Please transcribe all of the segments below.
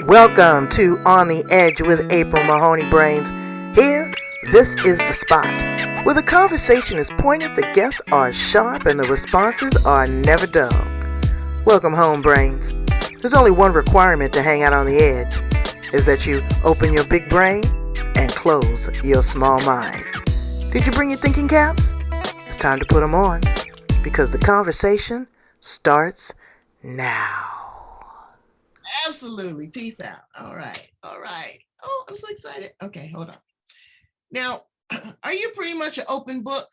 Welcome to On the Edge with April Mahoney Brains. Here, this is the spot where the conversation is pointed, the guests are sharp, and the responses are never dull. Welcome home, Brains. There's only one requirement to hang out on the edge, is that you open your big brain and close your small mind. Did you bring your thinking caps? It's time to put them on, because the conversation starts now. Absolutely. Peace out. All right. All right. Oh, I'm so excited. Okay, hold on. Now, are you pretty much an open book?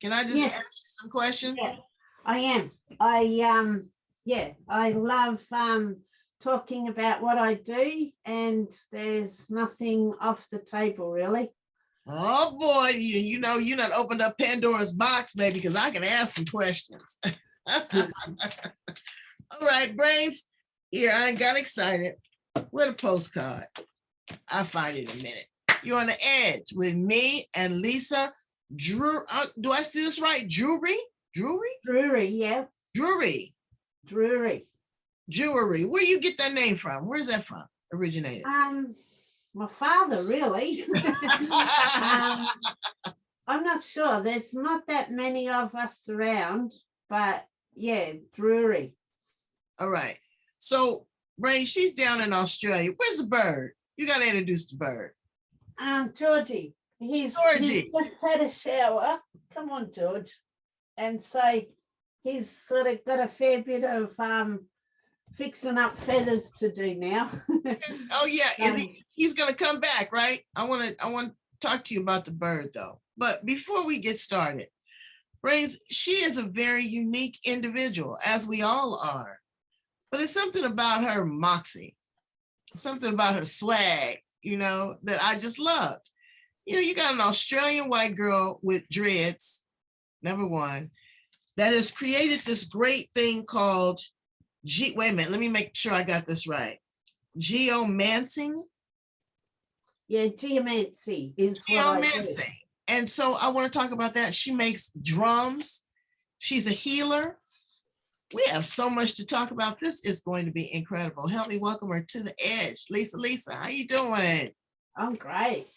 Can I just ask you some questions? Yeah, I am. I love talking about what I do, and there's nothing off the table really. Oh boy, you know you not opened up Pandora's box, baby, because I can ask some questions. All right, Brains. Here, I got excited with a postcard. I'll find it in a minute. You're on the edge with me and Lisa Drury. Do I see this right? Drury? Drury? Drury, yeah. Drury. Drury. Jewelry. Where you get that name from? Where's that from? Originated? My father, really. I'm not sure. There's not that many of us around, but yeah, Drury. All right. So, Ray, she's down in Australia. Where's the bird? You got to introduce the bird. Georgie. He's just had a shower. Come on, George. And so he's sort of got a fair bit of fixing up feathers to do now. Oh yeah, he's gonna come back, right? I want to talk to you about the bird though. But before we get started, Brains, she is a very unique individual, as we all are. But it's something about her moxie, something about her swag, that I just loved. You got an Australian white girl with dreads, number one, that has created this great thing called wait a minute, let me make sure I got this right. Geomancing? Yeah, geomancy is Geomancy. And so I want to talk about that. She makes drums. She's a healer. We have so much to talk about. This is going to be incredible. Help me welcome her to the edge. Lisa, how you doing? I'm great.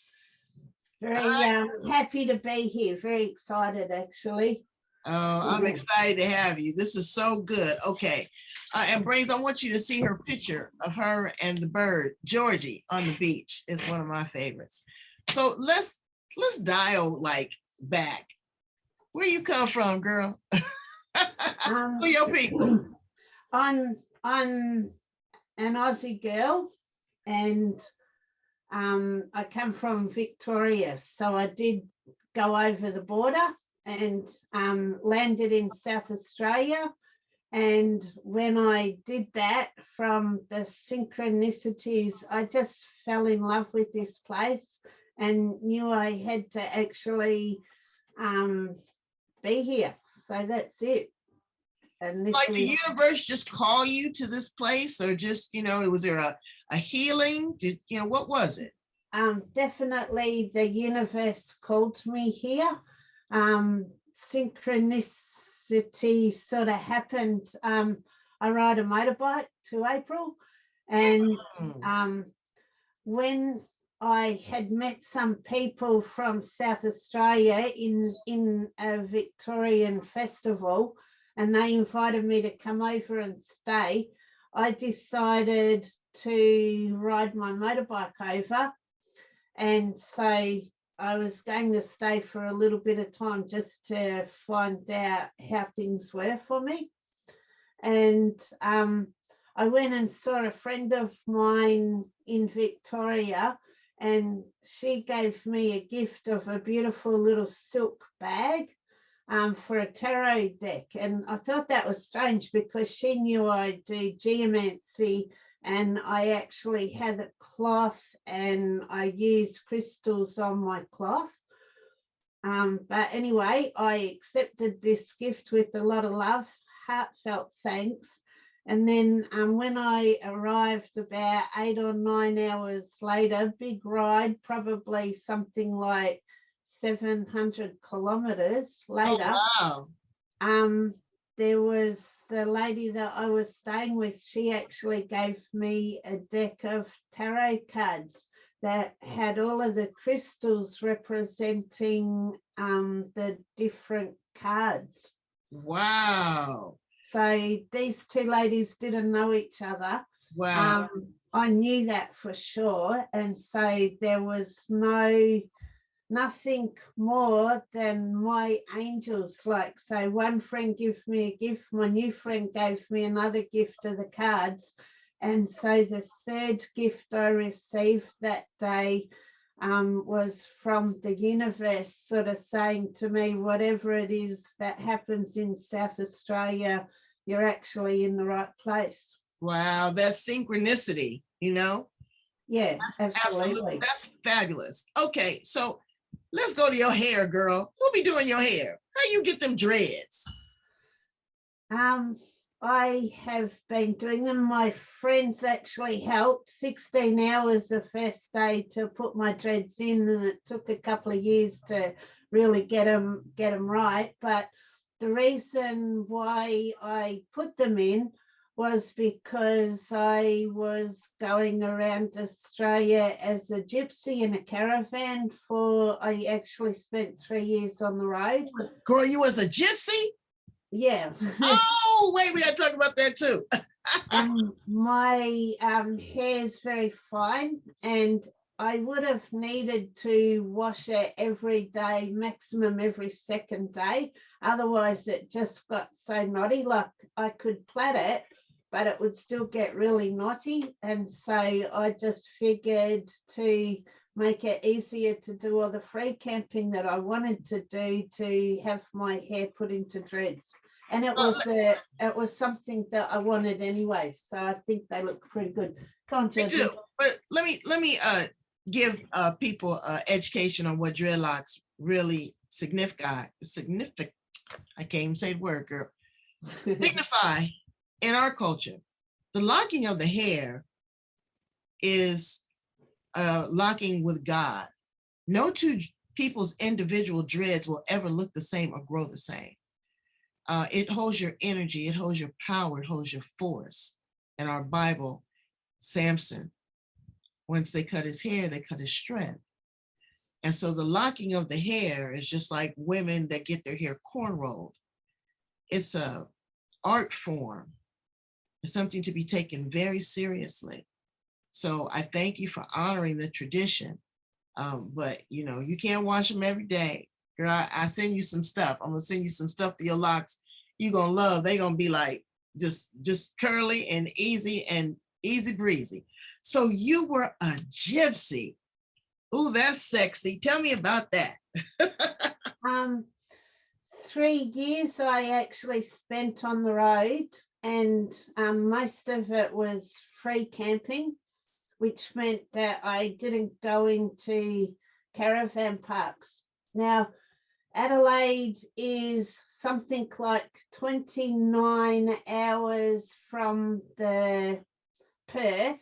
Very happy to be here. Very excited, actually. Oh, I'm excited to have you. This is so good. Okay. And Brains, I want you to see her picture of her and the bird, Georgie, on the beach. It's one of my favorites. So let's dial back. Where you come from, girl? Who your people? I'm an Aussie girl, and I come from Victoria. So I did go over the border and landed in South Australia. And when I did that, from the synchronicities, I just fell in love with this place and knew I had to actually be here. So that's it. And like the universe just call you to this place, or just, was there a healing? What was it? Definitely the universe called me here. Synchronicity sort of happened. I ride a motorbike to April, and when I had met some people from South Australia in a Victorian festival, and they invited me to come over and stay, I decided to ride my motorbike over. And so I was going to stay for a little bit of time just to find out how things were for me. And I went and saw a friend of mine in Victoria, and she gave me a gift of a beautiful little silk bag for a tarot deck. And I thought that was strange because she knew I do geomancy, and I actually had a cloth and I use crystals on my cloth. But anyway, I accepted this gift with a lot of love, heartfelt thanks. And then when I arrived about 8 or 9 hours later, big ride, probably something like 700 kilometers later, oh, wow. there was the lady that I was staying with, she actually gave me a deck of tarot cards that had all of the crystals representing the different cards. Wow. So these two ladies didn't know each other. Wow. I knew that for sure. And so there was nothing more than my angels. Like, so one friend gave me a gift, my new friend gave me another gift of the cards. And so the third gift I received that day was from the universe, sort of saying to me, whatever it is that happens in South Australia, you're actually in the right place. Wow, that's synchronicity, you know? Yeah, absolutely. That's fabulous. Okay, so let's go to your hair, girl. Who be doing your hair? How you get them dreads? I have been doing them. My friends actually helped. 16 hours the first day to put my dreads in, and it took a couple of years to really get them right. But the reason why I put them in was because I was going around Australia as a gypsy in a caravan I actually spent 3 years on the road. Girl, you was a gypsy? Yeah. Oh, wait, we gotta talk about that too. And my hair is very fine, and I would have needed to wash it every day, maximum every second day. Otherwise, it just got so knotty. Like, I could plait it, but it would still get really knotty. And so I just figured to make it easier to do all the free camping that I wanted to do, to have my hair put into dreads. And it was something that I wanted anyway. So I think they look pretty good. Can't you do? But let me give people education on what dreadlocks really signify. I can't even say the word, girl. Signify in our culture. The locking of the hair is locking with God. No two people's individual dreads will ever look the same or grow the same. It holds your energy, it holds your power, it holds your force. In our Bible, Samson, once they cut his hair, they cut his strength. And so the locking of the hair is just like women that get their hair cornrowed. It's a art form. It's something to be taken very seriously. So I thank you for honoring the tradition. But you know, you can't wash them every day. Girl, I send you some stuff. I'm gonna send you some stuff for your locks. You're gonna love. They're gonna be like just curly and easy breezy. So you were a gypsy. Ooh, that's sexy. Tell me about that. 3 years I actually spent on the road, and most of it was free camping, which meant that I didn't go into caravan parks. Now, Adelaide is something like 29 hours from the Perth.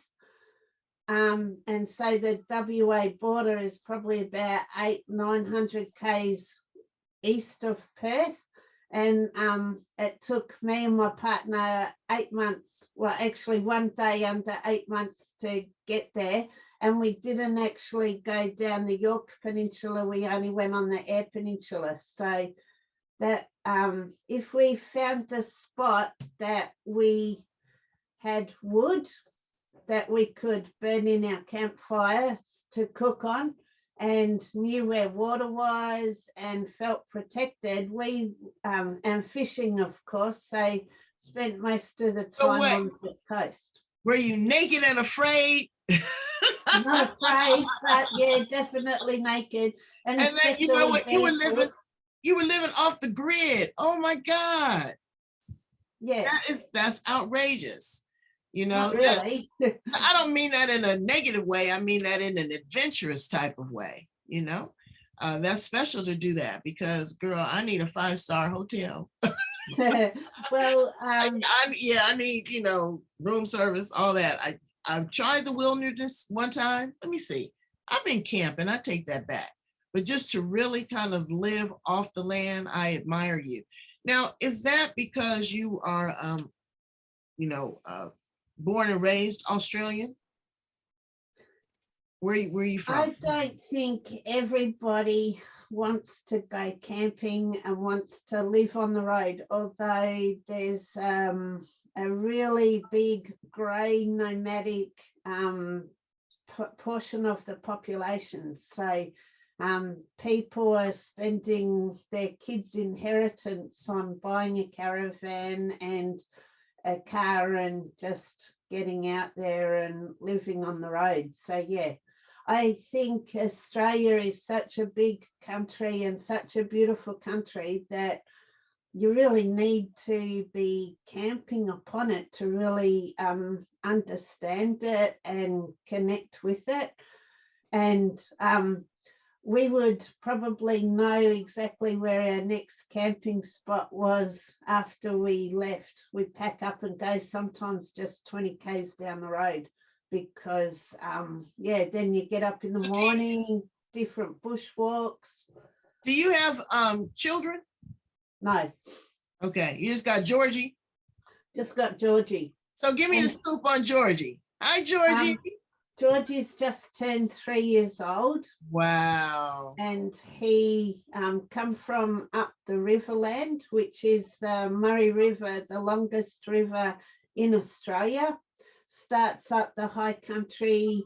And so the WA border is probably about 800-900 k's east of Perth. And it took me and my partner 8 months, well, actually one day under 8 months to get there. And we didn't actually go down the York Peninsula. We only went on the Eyre Peninsula. So that if we found a spot that we had wood that we could burn in our campfires to cook on, and knew where water was and felt protected, we and fishing, of course, so spent most of the time on the coast. Were you naked and afraid? Not afraid, but yeah, definitely naked. And then you know what, you were living off the grid. Oh my God. Yeah, that's outrageous. You know, not really. I don't mean that in a negative way. I mean that in an adventurous type of way. You know, that's special to do that, because, girl, I need a 5-star hotel. Well, I need, you know, room service, all that. I've tried the wilderness one time. Let me see. I've been camping. I take that back. But just to really kind of live off the land, I admire you. Now, is that because you are, you know, born and raised Australian? Where are you from? I don't think everybody wants to go camping and wants to live on the road, although there's a really big grey nomadic portion of the population. So people are spending their kids' inheritance on buying a caravan and a car and just getting out there and living on the road. So yeah, I think Australia is such a big country and such a beautiful country that you really need to be camping upon it to really understand it and connect with it. And we would probably know exactly where our next camping spot was after we left. We pack up and go sometimes just 20 k's down the road because, yeah, then you get up in the morning, different bushwalks. Do you have children? No. Okay, you just got Georgie? Just got Georgie. So give me the scoop on Georgie. Hi, Georgie. Georgie's just turned 3 years old. Wow. And he come from up the Riverland, which is the Murray River, the longest river in Australia. Starts up the high country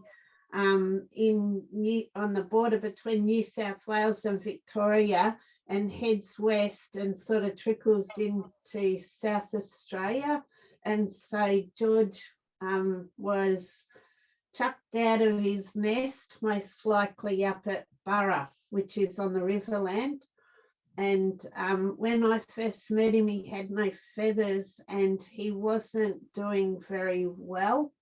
on the border between New South Wales and Victoria and heads west and sort of trickles into South Australia. And so George was chucked out of his nest, most likely up at Burra, which is on the Riverland. And when I first met him, he had no feathers and he wasn't doing very well.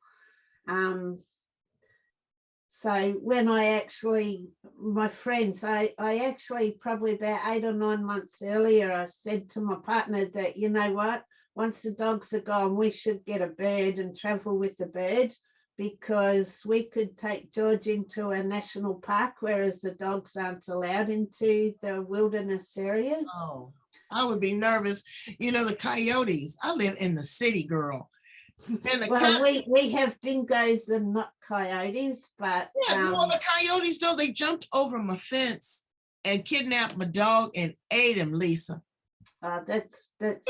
So when my friends, I actually probably about 8 or 9 months earlier, I said to my partner that, you know what, once the dogs are gone, we should get a bird and travel with the bird, because we could take George into a national park, whereas the dogs aren't allowed into the wilderness areas. Oh, I would be nervous. You know, the coyotes, I live in the city, girl. Well, we have dingoes and not coyotes, but yeah, well, the coyotes, though, they jumped over my fence and kidnapped my dog and ate him, Lisa. It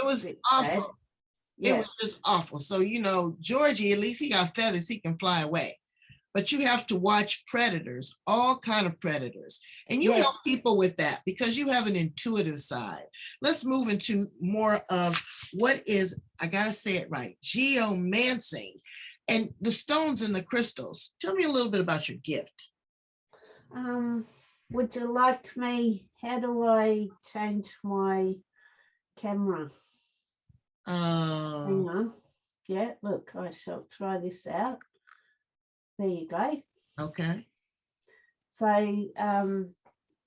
was awful. Bad. Yeah. It was just awful. So, you know, Georgie, at least he got feathers, he can fly away. But you have to watch predators, all kind of predators. And you help people with that because you have an intuitive side. Let's move into more of what is, I gotta say it right, geomancing and the stones and the crystals. Tell me a little bit about your gift. Would you like me, how do I change my camera? Hang on. Yeah, look, I shall try this out. There you go. Okay. So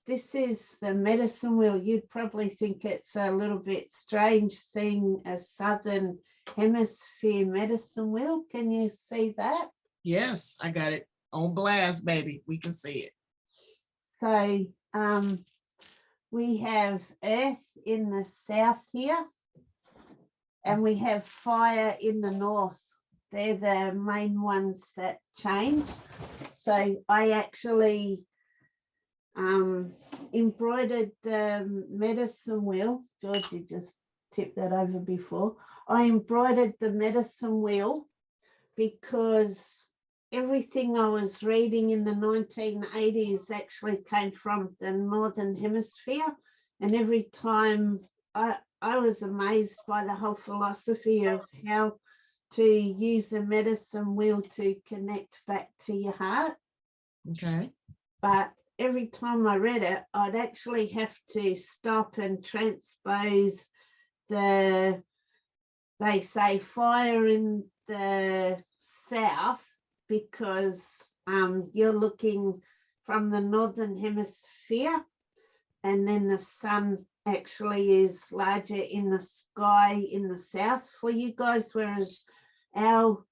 this is the medicine wheel. You'd probably think it's a little bit strange seeing a southern hemisphere medicine wheel. Can you see that? Yes, I got it on blast, baby. We can see it. So we have earth in the south here, and we have fire in the north. They're the main ones that change. So I actually embroidered the medicine wheel. Georgie just tipped that over before. I embroidered the medicine wheel because everything I was reading in the 1980s actually came from the Northern Hemisphere. And every time I was amazed by the whole philosophy of how to use the medicine wheel to connect back to your heart. Okay. But every time I read it, I'd actually have to stop and transpose they say fire in the south because you're looking from the Northern Hemisphere, and then the sun actually is larger in the sky in the south for you guys, whereas our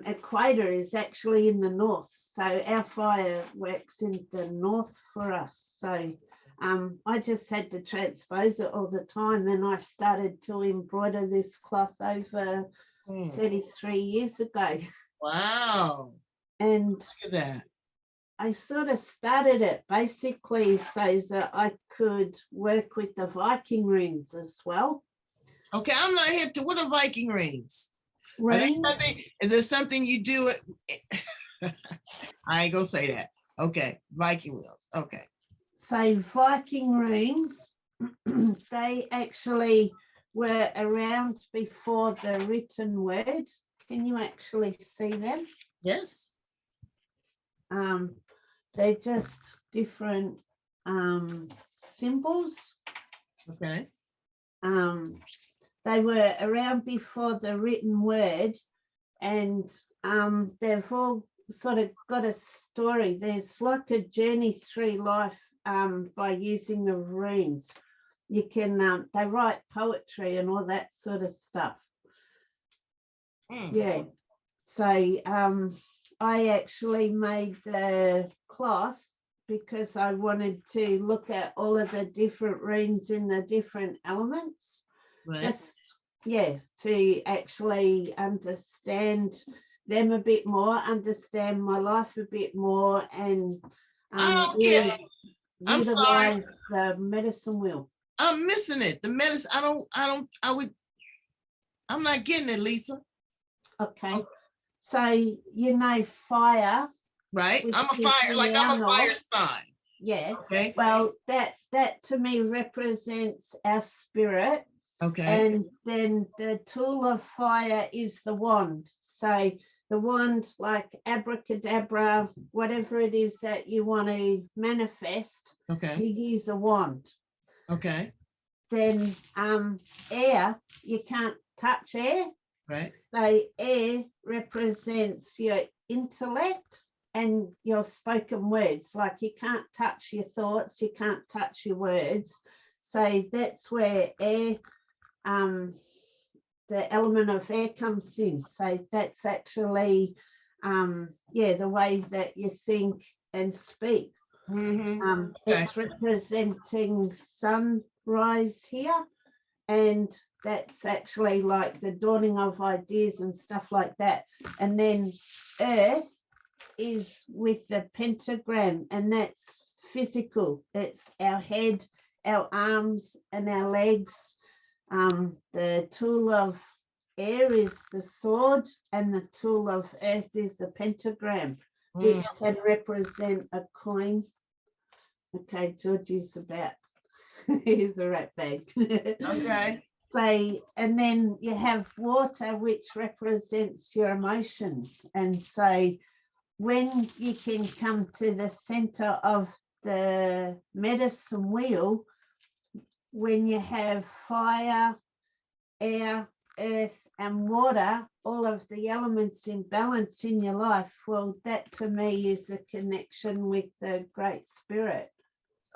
equator is actually in the north. So our fire works in the north for us. So I just had to transpose it all the time, and I started to embroider this cloth over 33 years ago. Wow. And look at that. I sort of started it basically so that I could work with the Viking rings as well. Okay, I'm not hip to what are Viking rings? Rings? Is there something you do? I ain't gonna say that. Okay, Viking wheels. Okay. So Viking rings, they actually were around before the written word. Can you actually see them? Yes. They're just different symbols. Okay. They were around before the written word, and they've all sort of got a story. There's like a journey through life by using the runes. You can, they write poetry and all that sort of stuff. Yeah. So I actually made the cloth because I wanted to look at all of the different runes in the different elements. Right. Just, yes, to actually understand them a bit more, understand my life a bit more, and I'm utilize the medicine wheel. I'm missing it. The medicine. I'm not getting it, Lisa. Okay. So you know fire. Right. I'm a fire sign. Yeah. Okay. Well, that to me represents our spirit. Okay. And then the tool of fire is the wand. So the wand, like abracadabra, whatever it is that you want to manifest, okay, you use a wand. Okay. Then air, you can't touch air. Right. So air represents your intellect and your spoken words. Like you can't touch your thoughts, you can't touch your words. So that's where air, the element of air comes in. So that's actually, the way that you think and speak. Okay. It's representing sunrise here, and that's actually like the dawning of ideas and stuff like that. And then earth is with the pentagram, and that's physical. It's our head, our arms, and our legs. The tool of air is the sword, and the tool of earth is the pentagram, which can represent a coin. Okay, Georgie's about, here's a rat bag. Okay. So, and then you have water, which represents your emotions. And so when you can come to the center of the medicine wheel, when you have fire, air, earth, and water, all of the elements in balance in your life, well, that to me is a connection with the Great Spirit.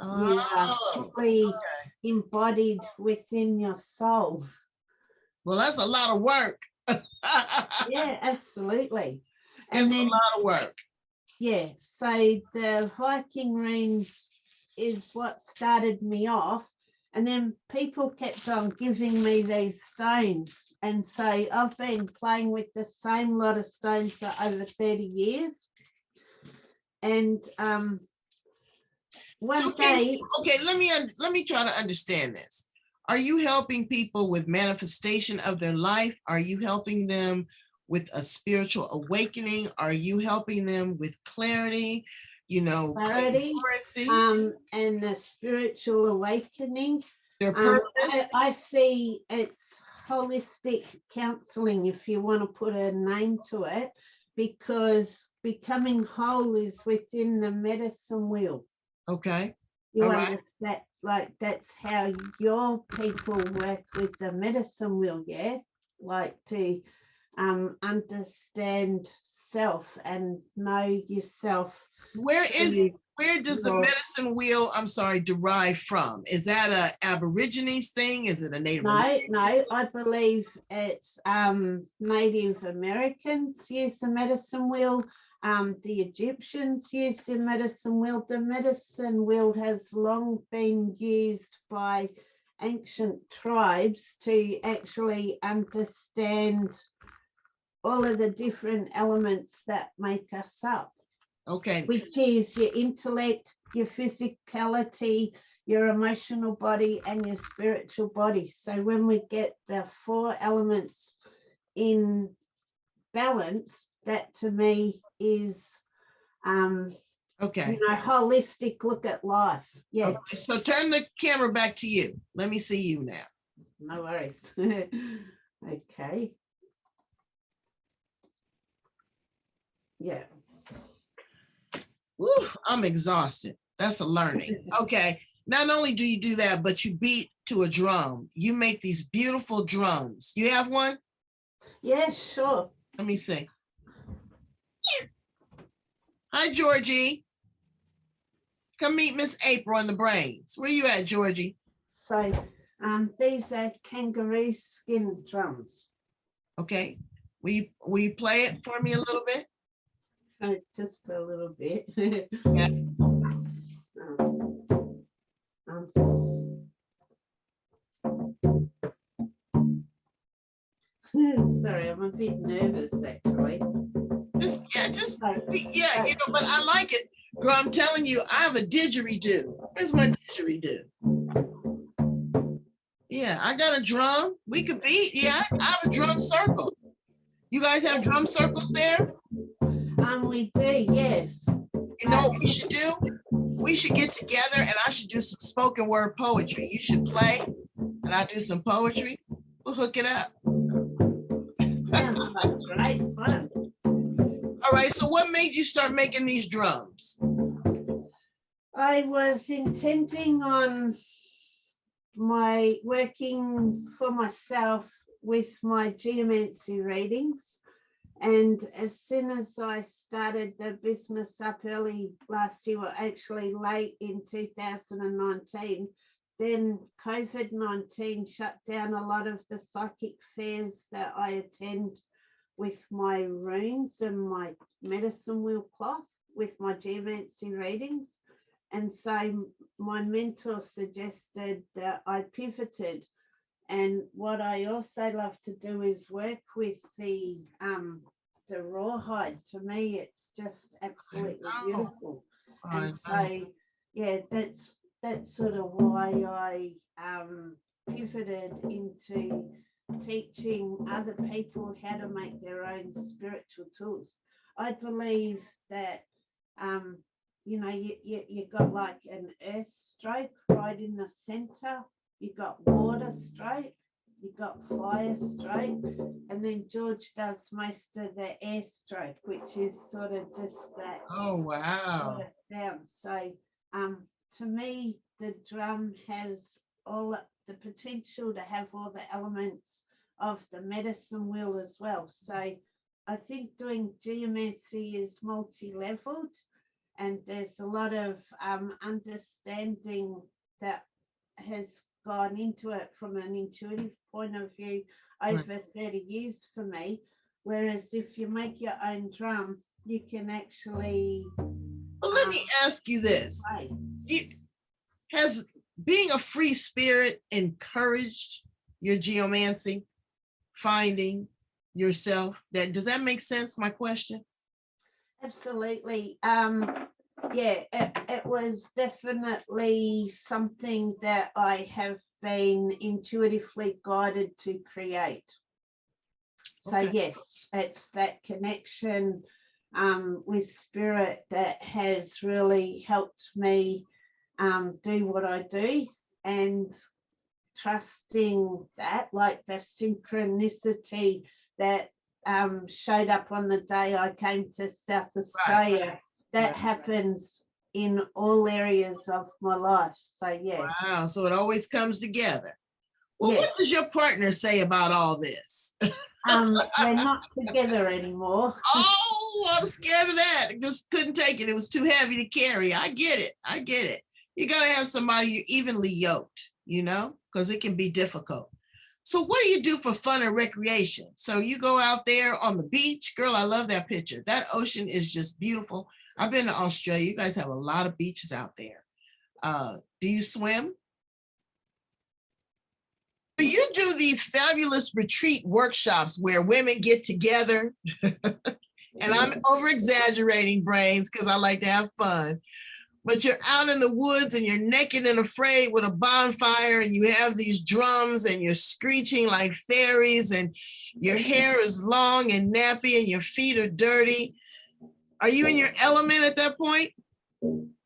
You are fully embodied within your soul. Well, that's a lot of work. Yeah, absolutely. And then a lot of work. Yeah, so the Viking runes is what started me off. And then people kept on giving me these stones. And so I've been playing with the same lot of stones for over 30 years. And one day. Okay, let me try to understand this. Are you helping people with manifestation of their life? Are you helping them with a spiritual awakening? Are you helping them with clarity? Clarity, and a spiritual awakening. Their purpose. I see it's holistic counseling, if you want to put a name to it, because becoming whole is within the medicine wheel. Okay. You understand, like that's how your people work with the medicine wheel, yeah? Like to understand self and know yourself Where does the medicine wheel, I'm sorry, derive from? Is that a Aborigines thing? Is it a Native American? No, I believe it's Native Americans use the medicine wheel. The Egyptians used the medicine wheel. The medicine wheel has long been used by ancient tribes to actually understand all of the different elements that make us up. Okay. Which is your intellect, your physicality, your emotional body, and your spiritual body. So when we get the 4 elements in balance, that to me is okay. Holistic look at life. Yeah. Okay, so turn the camera back to you. Let me see you now. No worries. Okay. Yeah. Woo, I'm exhausted. That's a learning. Okay. Not only do you do that, but you beat to a drum. You make these beautiful drums. You have one? Yeah, sure. Let me see. Hi, Georgie. Come meet Miss April and the brains. Where you at, Georgie? So these are kangaroo skin drums. Okay. Will you play it for me a little bit? Just a little bit. Yeah. Sorry, I'm a bit nervous actually. Yeah, but I like it. Girl, I'm telling you, I have a didgeridoo. Where's my didgeridoo? Yeah, I got a drum. We could beat. Yeah, I have a drum circle. You guys have drum circles there? We do, yes. You know what we should do? We should get together and I should do some spoken word poetry. You should play and I do some poetry. We'll hook it up. Sounds like great fun. All right, so what made you start making these drums? I was intending on working for myself with my geomancy readings. And as soon as I started the business up early last year, or actually late in 2019, then COVID-19 shut down a lot of the psychic fairs that I attend with my runes and my medicine wheel cloth with my geomancy readings. And so my mentor suggested that I pivoted. And what I also love to do is work with the rawhide. To me, it's just absolutely beautiful. And so, yeah, that's sort of why I pivoted into teaching other people how to make their own spiritual tools. I believe that you got like an earth stroke right in the center. You got water stroke, you got fire stroke, and then George does most of the air stroke, which is sort of just that. Oh wow! Sort of sound. So, to me, the drum has all the potential to have all the elements of the medicine wheel as well. So, I think doing geomancy is multi-leveled, and there's a lot of understanding that has gone into it from an intuitive point of view over 30 years for me. Whereas if you make your own drum, you can actually. Well, let me ask you this. Has being a free spirit encouraged your geomancy, finding yourself? Does that make sense, my question? Absolutely. Yeah, it was definitely something that I have been intuitively guided to create. So yes, it's that connection with spirit that has really helped me do what I do, and trusting that, like the synchronicity that showed up on the day I came to South Australia. That happens in all areas of my life. So yeah. Wow. So it always comes together. Well, what does your partner say about all this? We're not together anymore. Oh, I'm scared of that. I just couldn't take it. It was too heavy to carry. I get it. I get it. You got to have somebody you're evenly yoked, you know, because it can be difficult. So what do you do for fun and recreation? So you go out there on the beach. Girl, I love that picture. That ocean is just beautiful. I've been to Australia. You guys have a lot of beaches out there. Do you swim? Do you do these fabulous retreat workshops where women get together? And I'm over exaggerating, brains, because I like to have fun. But you're out in the woods and you're naked and afraid with a bonfire, and you have these drums and you're screeching like fairies, and your hair is long and nappy and your feet are dirty. Are you in your element at that point?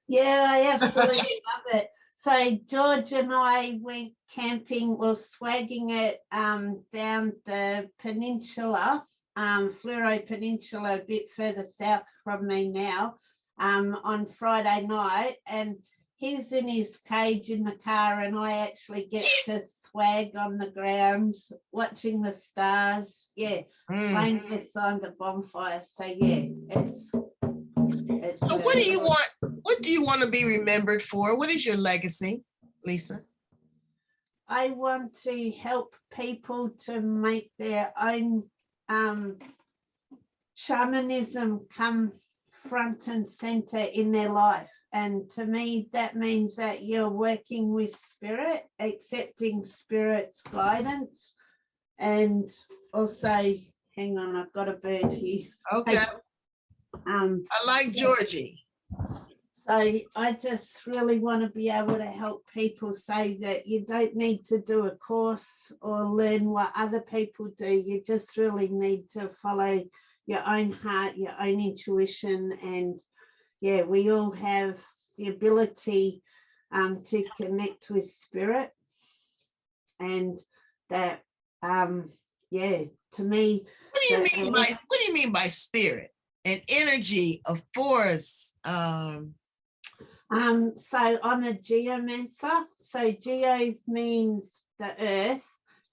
Yeah, I absolutely love it. So George and I went camping, well, swagging it down the peninsula, Fleuro Peninsula, a bit further south from me now, on Friday night, and he's in his cage in the car, and I actually get to swag on the ground, watching the stars, playing beside the bonfire. So yeah, it's so what do you want? What do you want to be remembered for? What is your legacy, Lisa? I want to help people to make their own shamanism come front and center in their life. And to me, that means that you're working with spirit, accepting spirit's guidance, and also, hang on, I've got a bird here. Okay. I like Georgie. So I just really want to be able to help people say that you don't need to do a course or learn what other people do. You just really need to follow your own heart, your own intuition. And yeah, we all have the ability to connect with spirit. And that, to me. What do you mean by spirit? An energy, a force. So I'm a geomancer. So geo means the earth,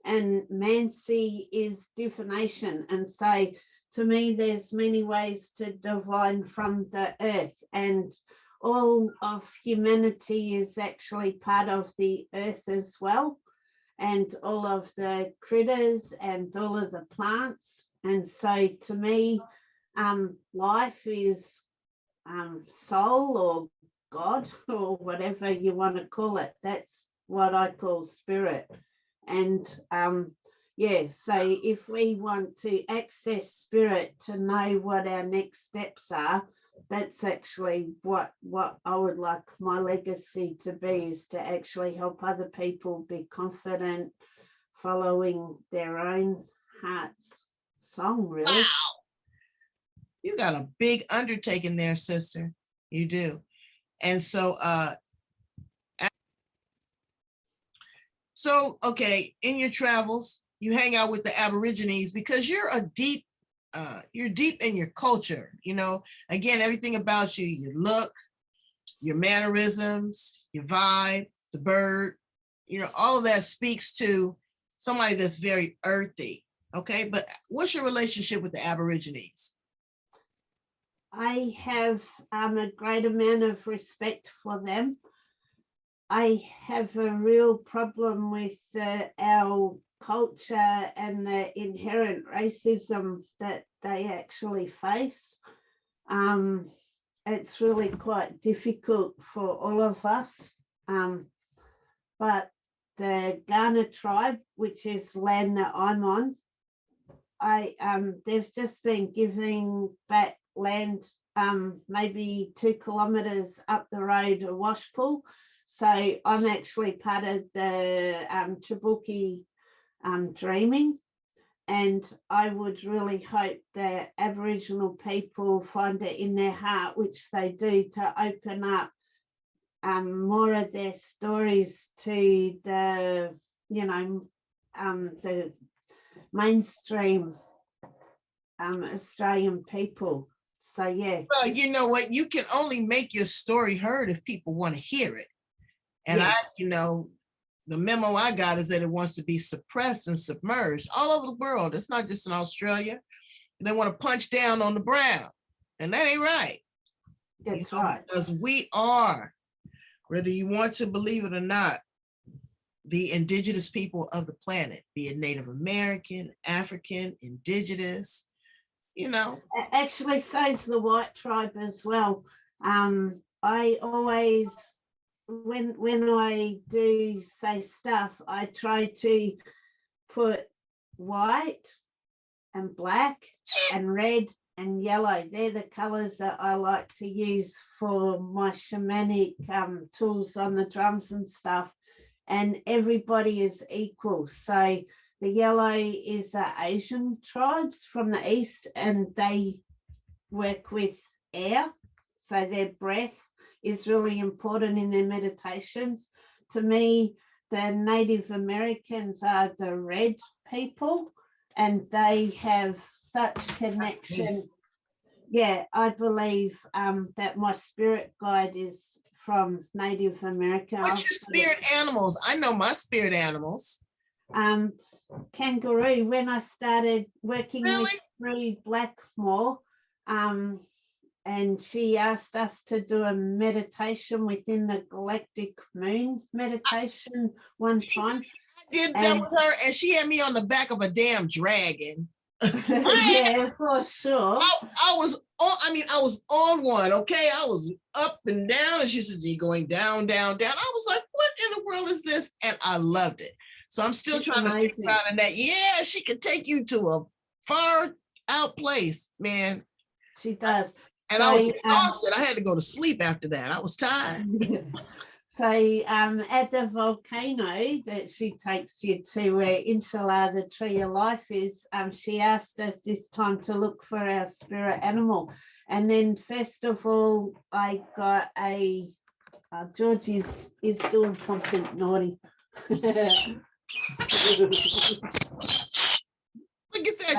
and mancy is divination. And so to me, there's many ways to divine from the earth, and all of humanity is actually part of the earth as well, and all of the critters and all of the plants. And so to me, life is soul or God or whatever you want to call it. That's what I call spirit. And so if we want to access spirit to know what our next steps are, that's actually what I would like my legacy to be, is to actually help other people be confident, following their own heart's song, really. Wow. You got a big undertaking there, sister. You do. And so, okay, in your travels, you hang out with the Aborigines because you're deep in your culture. You know, again, everything about you, your look, your mannerisms, your vibe, the bird, you know, all of that speaks to somebody that's very earthy. Okay, but what's your relationship with the Aborigines? I have a great amount of respect for them. I have a real problem with our culture and the inherent racism that they actually face. It's really quite difficult for all of us. But the Ghana tribe, which is land that I'm on, they've just been giving back land maybe 2 kilometers up the road to Washpool. So I'm actually part of the Trabuki dreaming, and I would really hope that Aboriginal people find it in their heart, which they do, to open up more of their stories to the, the mainstream Australian people. So yeah. Well, you know what? You can only make your story heard if people want to hear it. And yes. The memo I got is that it wants to be suppressed and submerged all over the world. It's not just in Australia. They want to punch down on the brown. And that ain't right. That's right. Because we are, whether you want to believe it or not, the indigenous people of the planet, be it Native American, African, indigenous, you know. Actually, so's the white tribe as well. I always, when I do say stuff, I try to put white and black and red and yellow. They're the colors that I like to use for my shamanic tools on the drums and stuff. And everybody is equal. So the yellow is the Asian tribes from the east, and they work with air. So their breath is really important in their meditations. To me, the Native Americans are the red people, and they have such connection. Yeah, I believe that my spirit guide is from Native America. What's your spirit animals? I know my spirit animals. Kangaroo. When I started working with Drury Blackmore, and she asked us to do a meditation within the galactic moon meditation one time. I did that with her, and she had me on the back of a damn dragon. Yeah, for sure. I was on one, okay? I was up and down, and she said, "You're going down, down, down." I was like, what in the world is this? And I loved it. So I'm still trying to think about it. That, yeah, she could take you to a far out place, man. She does. And I was exhausted. I had to go to sleep after that. I was tired. So at the volcano that she takes you to, where inshallah the tree of life is, she asked us this time to look for our spirit animal. And then first of all, I got a George is doing something naughty. Look at that.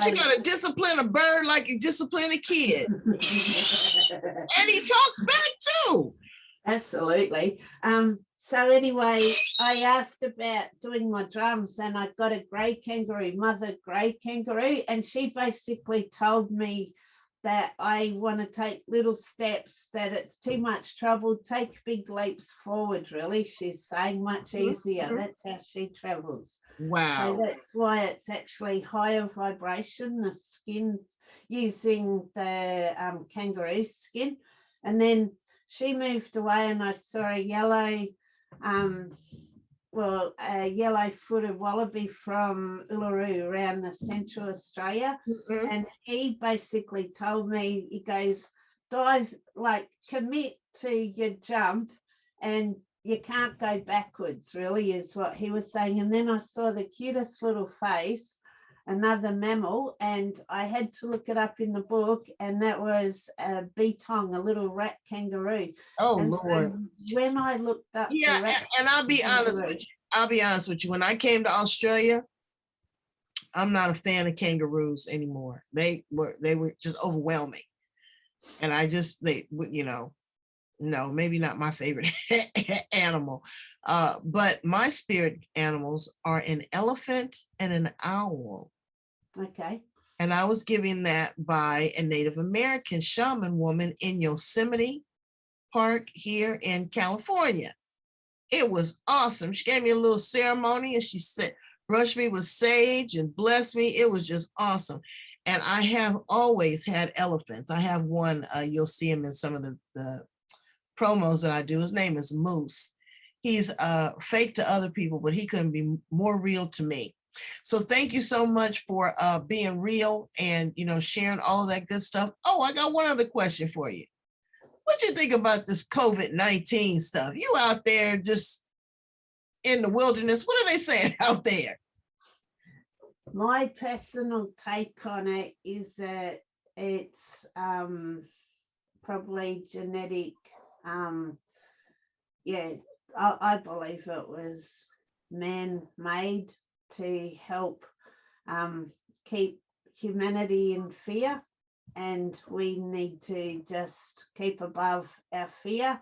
You got to discipline a bird like you discipline a kid. And he talks back too. Absolutely. So anyway, I asked about doing my drums, and I got a grey kangaroo, mother grey kangaroo, and she basically told me that I want to take little steps, that it's too much trouble, take big leaps forward, really. She's saying much easier. That's how she travels. Wow. So that's why it's actually higher vibration, the skin, using the kangaroo skin. And then she moved away, and I saw a yellow, a yellow-footed wallaby from Uluru around the Central Australia. And he basically told me, he goes, dive, like commit to your jump, and you can't go backwards, really, is what he was saying. And then I saw the cutest little face, another mammal, and I had to look it up in the book, and that was a beetong, a little rat kangaroo. Oh, and Lord. So when I looked up, and I'll be honest with you. When I came to Australia, I'm not a fan of kangaroos anymore. They were just overwhelming, and no, maybe not my favorite animal. But my spirit animals are an elephant and an owl. Okay. And I was given that by a Native American shaman woman in Yosemite Park here in California. It was awesome. She gave me a little ceremony, and she said, brushed me with sage and blessed me. It was just awesome. And I have always had elephants. I have one, you'll see him in some of the promos that I do. His name is Moose. He's fake to other people, but he couldn't be more real to me. So thank you so much for being real and, sharing all of that good stuff. Oh, I got one other question for you. What you think about this COVID-19 stuff? You out there just in the wilderness. What are they saying out there? My personal take on it is that it's probably genetic. I believe it was man-made to help keep humanity in fear, and we need to just keep above our fear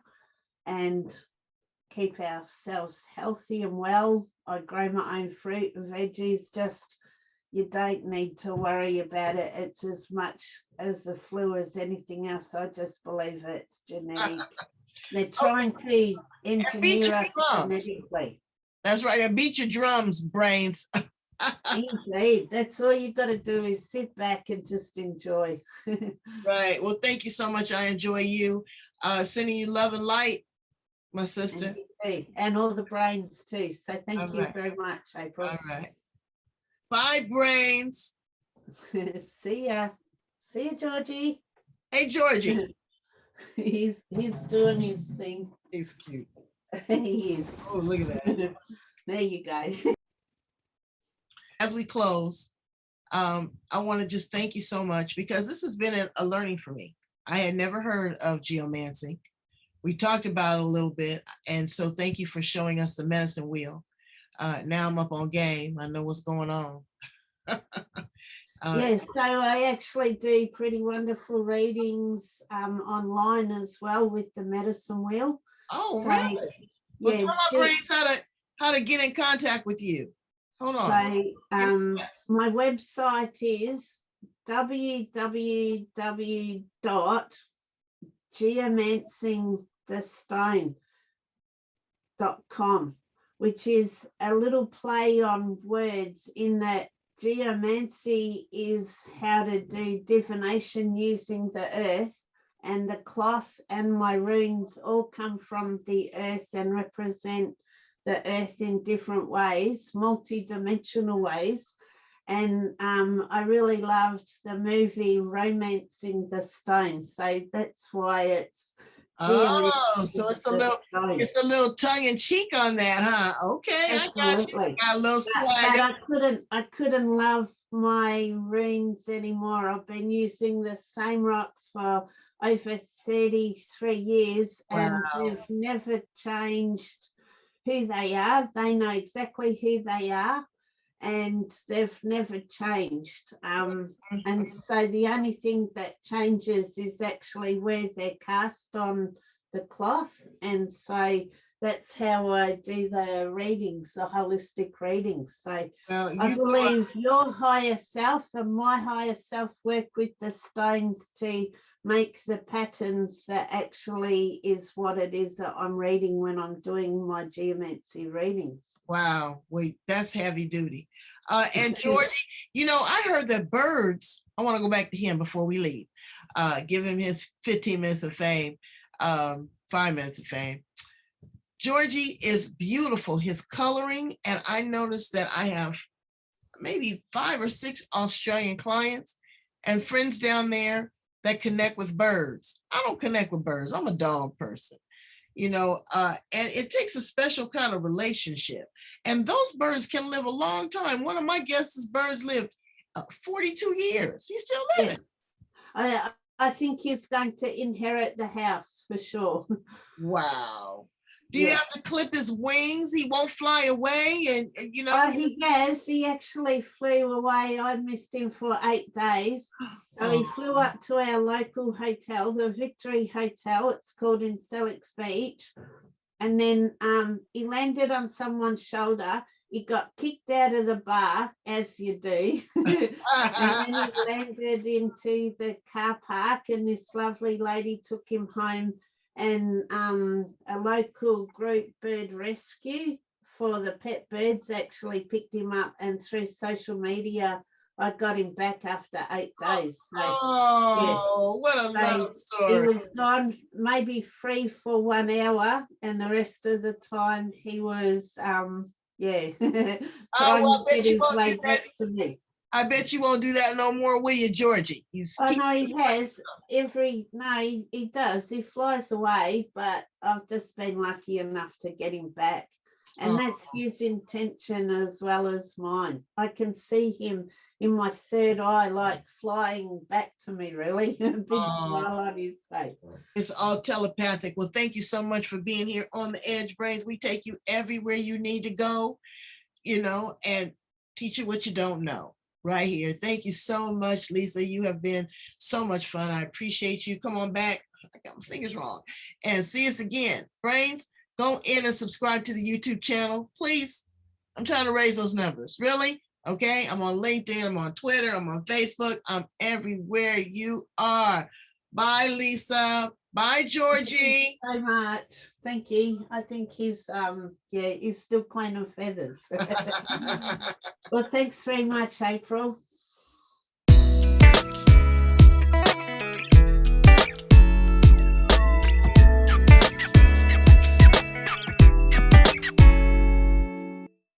and keep ourselves healthy and well. I grow my own fruit and veggies, just you don't need to worry about it. It's as much as the flu as anything else. I just believe it's genetic. They're trying to engineer us genetically. That's right. And beat your drums, brains. Indeed. That's all you got to do is sit back and just enjoy. Right. Well, thank you so much. I enjoy you. Sending you love and light, my sister. And all the brains too. So thank you very much, April. All right. Bye, brains. See ya. See ya, Georgie. Hey, Georgie. He's doing his thing. He's cute. He is. Oh, look at that. There you go. As we close, I want to just thank you so much, because this has been a learning for me. I had never heard of geomancy. We talked about it a little bit, and so thank you for showing us the medicine wheel. Now I'm up on game. I know what's going on. Yes, so I actually do pretty wonderful readings online as well with the medicine wheel. Oh, so, really? Well, tell my brains how to get in contact with you. Hold on. So my website is www.geomancingthestone.com, which is a little play on words in that geomancy is how to do divination using the earth, and the cloth and my runes all come from the earth and represent the earth in different ways, multi-dimensional ways. And I really loved the movie Romancing the Stone, so that's why it's so it's a little tongue in cheek on that, huh? Okay, absolutely. I got you. Got a little swag. But I couldn't love my runes anymore. I've been using the same rocks for over 33 years, and they've never changed who they are. They know exactly who they are, and they've never changed. And so the only thing that changes is actually where they're cast on the cloth. And so that's how I do the readings, the holistic readings. So I believe your higher self and my higher self work with the stones to make the patterns that actually is what it is that I'm reading when I'm doing my geomancy readings. Wow, wait, that's heavy duty. And Georgie, I heard that birds, I want to go back to him before we leave, give him his 15 minutes of fame, 5 minutes of fame. Georgie is beautiful, his coloring, and I noticed that I have maybe 5 or 6 Australian clients and friends down there that connect with birds. I don't connect with birds. I'm a dog person, and it takes a special kind of relationship. And those birds can live a long time. One of my guests' birds lived 42 years. He's still living. Yes. I think he's going to inherit the house for sure. Wow. Do you have to clip his wings? He won't fly away, and He has. He actually flew away. I missed him for 8 days. So he flew up to our local hotel, the Victory Hotel. It's called in Selleck's Beach. And then he landed on someone's shoulder. He got kicked out of the bar, as you do. And then he landed into the car park, and this lovely lady took him home. And a local group bird rescue for the pet birds actually picked him up, and through social media I got him back after 8 days. So, what a love story. He was gone maybe free for 1 hour, and the rest of the time he was trying to get his way back to me. I bet you won't do that no more, will you, Georgie? No, he has. He does. He flies away, but I've just been lucky enough to get him back. And that's his intention as well as mine. I can see him in my third eye, like flying back to me, really. A big smile on his face. It's all telepathic. Well, thank you so much for being here on The Edge, Brains. We take you everywhere you need to go, and teach you what you don't know. Right here. Thank you so much, Lisa. You have been so much fun. I appreciate you. Come on back. I got my fingers wrong. And see us again. Brains, go in and subscribe to the YouTube channel, please. I'm trying to raise those numbers. Really? Okay, I'm on LinkedIn, I'm on Twitter, I'm on Facebook, I'm everywhere you are. Bye, Lisa. Bye, Georgie. Thank you so much. Thank you. I think he's he's still clean of feathers. Well, thanks very much, April.